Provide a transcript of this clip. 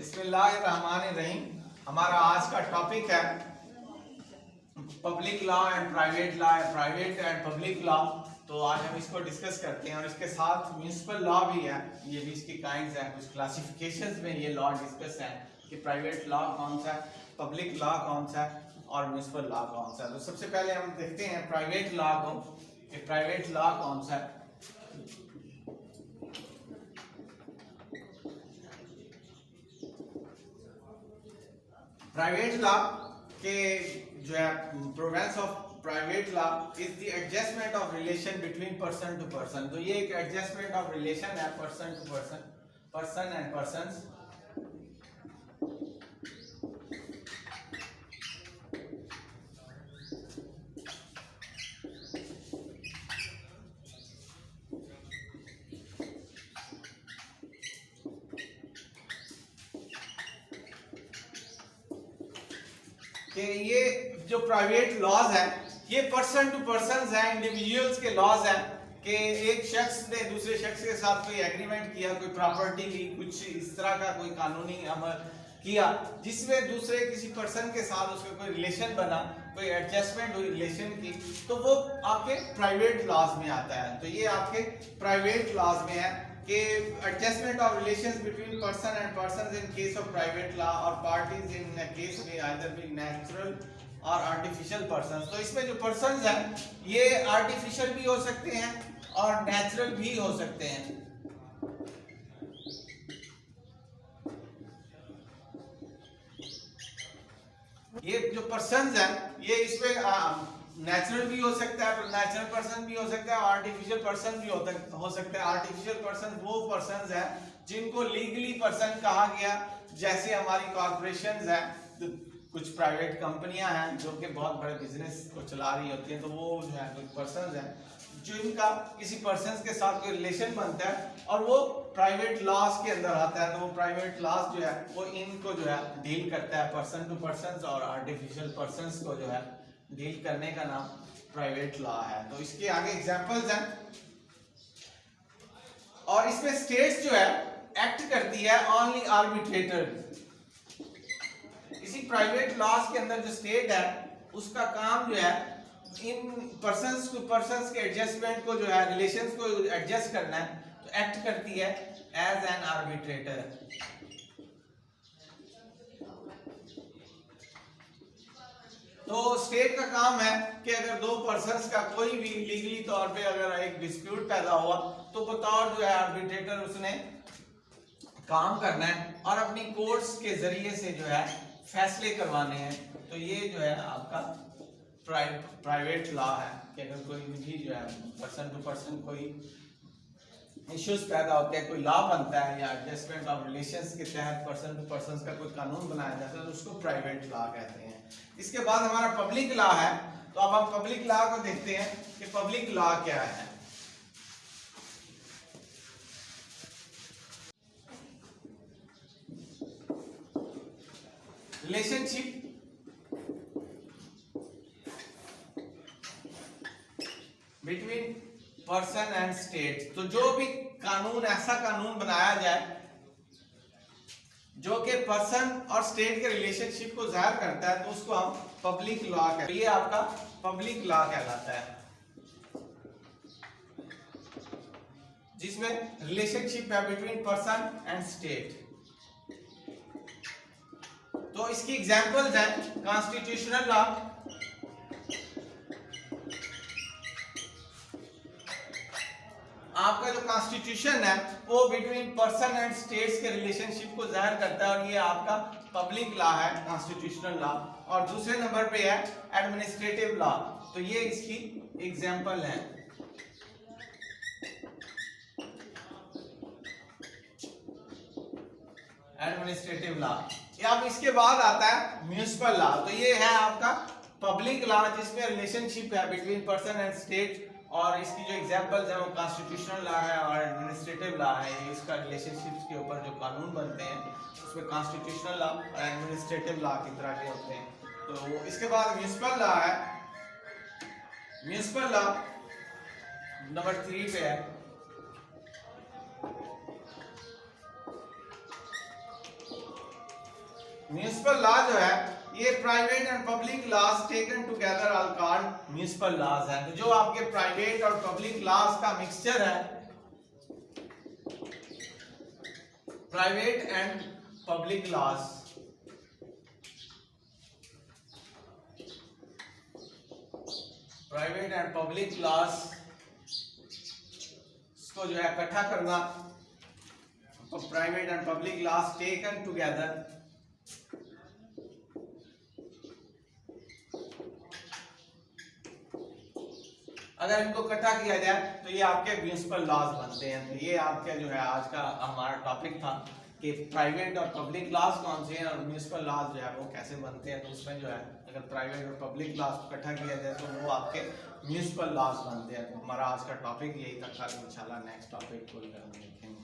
बिस्मिल्लाहिर्रहमानिर्रहीम। हमारा आज का टॉपिक है public law and private law, private and public law. तो आज हम इसको डिस्कस करते हैं और इसके साथ म्यूनिसिपल लॉ भी है, ये भी इसकी काइंड्स हैं। कुछ क्लासिफिकेशंस में ये लॉ डिस्कस हैं कि प्राइवेट लॉ कौन सा है, पब्लिक लॉ कौन सा है और म्यूनिसिपल लॉ कौन सा है। तो सबसे पहले हम देखते हैं प्राइवेट लॉ को कि प्राइवेट लॉ कौन सा है। प्राइवेट लॉ के जो है province of private law is the adjustment of relation between person to person. तो ये एक एडजस्टमेंट ऑफ रिलेशन है person to person, person and persons. कि ये जो प्राइवेट लॉज है ये पर्सन टू पर्सन है, इंडिविजुअल्स के लॉज हैं कि एक शख्स ने दूसरे शख्स के साथ कोई एग्रीमेंट किया, कोई प्रॉपर्टी ली, कुछ इस तरह का कोई कानूनी अमल किया जिसमें दूसरे किसी पर्सन के साथ उसका कोई रिलेशन बना, कोई एडजस्टमेंट हुई रिलेशन की, तो वो आपके प्राइवेट लॉज में आता है। तो ये आपके प्राइवेट लॉज में है कि adjustment of relations between person and person in case of private law और पार्टीज इन केस में आइदर बी नेचुरल और आर्टिफिशियल पर्संस। तो इसमें जो पर्संस हैं ये आर्टिफिशियल भी हो सकते हैं और नेचुरल भी हो सकते हैं। ये जो पर्संस हैं ये इसमें नेचुरल भी हो सकता है, नेचुरल पर्सन भी हो सकता है, आर्टिफिशियल पर्सन भी हो सकता है। आर्टिफिशियल पर्सन वो पर्सन्स हैं जिनको लीगली पर्सन कहा गया, जैसे हमारी कॉर्पोरेशंस हैं, तो कुछ प्राइवेट कंपनियां हैं जो कि बहुत बड़े बिजनेस को चला रही होती हैं, तो वो जो है कुछ पर्सन्स हैं जिनका किसी पर्सन के साथ कोई रिलेशन बनता है और वो प्राइवेट लॉज के अंदर आता है। तो वो प्राइवेट लॉज जो है वो इनको जो है डील करता है, पर्सन टू पर्सन और आर्टिफिशियल पर्सन को जो है डील करने का नाम प्राइवेट लॉ है। तो इसके आगे एग्जांपल्स हैं और इसमें स्टेट्स जो है एक्ट करती है ओनली आर्बिट्रेटर। इसी प्राइवेट लॉज के अंदर जो स्टेट है उसका काम जो है इन पर्सन्स टू पर्सन्स के एडजस्टमेंट को जो है रिलेशंस को एडजस्ट करना है, तो एक्ट करती है एज एन आर्बिट्रेटर। तो स्टेट का काम है कि अगर दो पर्सन्स का कोई भी लीगली तौर पे अगर एक डिस्प्यूट पैदा हुआ तो बतौर जो है आर्बिट्रेटर उसने काम करना है और अपनी कोर्ट्स के जरिए से जो है फैसले करवाने हैं। तो ये जो है आपका प्राइवेट लॉ है कि अगर कोई भी जो है पर्सन टू पर्सन कोई इश्यूज पैदा होते हैं, कोई लॉ बनता है या एडजस्टमेंट ऑफ रिलेशंस के तहत पर्सन टू पर्सन का कोई कानून बनाया जाता है तो उसको प्राइवेट लॉ कहते हैं। इसके बाद हमारा पब्लिक लॉ है। तो अब हम पब्लिक लॉ को देखते हैं कि पब्लिक लॉ क्या है। Relationship between person and state. तो जो भी कानून, ऐसा कानून बनाया जाए जो कि पर्सन और स्टेट के रिलेशनशिप को जाहिर करता है तो उसको हम पब्लिक लॉ कहते हैं। ये आपका पब्लिक लॉ कहलाता है जिसमें रिलेशनशिप है बिटवीन पर्सन एंड स्टेट। तो इसकी एग्जांपल्स हैं कॉन्स्टिट्यूशनल लॉ, आपका जो कॉन्स्टिट्यूशन है वो बिटवीन पर्सन एंड स्टेट्स के रिलेशनशिप को जाहिर करता है और ये आपका पब्लिक लॉ है, कॉन्स्टिट्यूशनल लॉ। और दूसरे नंबर पे है एडमिनिस्ट्रेटिव लॉ। तो ये इसकी एग्जांपल है। Administrative law. अब इसके बाद आता है म्युनिसिपल लॉ। तो ये है आपका पब्लिक लॉ जिसमें रिलेशनशिप है बिटवीन पर्सन एंड स्टेट और इसकी जो एग्जांपल्स है वो कॉन्स्टिट्यूशनल लॉ है और एडमिनिस्ट्रेटिव लॉ है। इसका रिलेशनशिप्स के ऊपर जो कानून बनते हैं उसमें कॉन्स्टिट्यूशनल लॉ और एडमिनिस्ट्रेटिव लॉ की तरह के होते हैं। तो इसके बाद म्युनिसिपल लॉ है। म्युनिसिपल लॉ नंबर 3 पे है। म्युनिसिपल लॉ जो है ये private and public laws taken together are called municipal laws है। तो जो आपके प्राइवेट और पब्लिक लॉज का मिक्सचर है, private and public laws, private and public laws को जो है इकट्ठा करना, तो private and public laws taken together, अगर इनको इकट्ठा किया जाए तो ये आपके म्युनिसिपल लॉज बनते हैं। तो ये आपका जो है आज का हमारा टॉपिक था कि प्राइवेट और पब्लिक लॉज कौन से हैं और म्युनिसिपल लॉज जो है वो कैसे बनते हैं। तो उसमें जो है अगर प्राइवेट और पब्लिक लॉज को इकट्ठा किया जाए तो वो आपके म्युनिसिपल लॉज बनते हैं। तो हमारा आज का टॉपिक यही था। इंशाल्लाह नेक्स्ट टॉपिक को देखेंगे।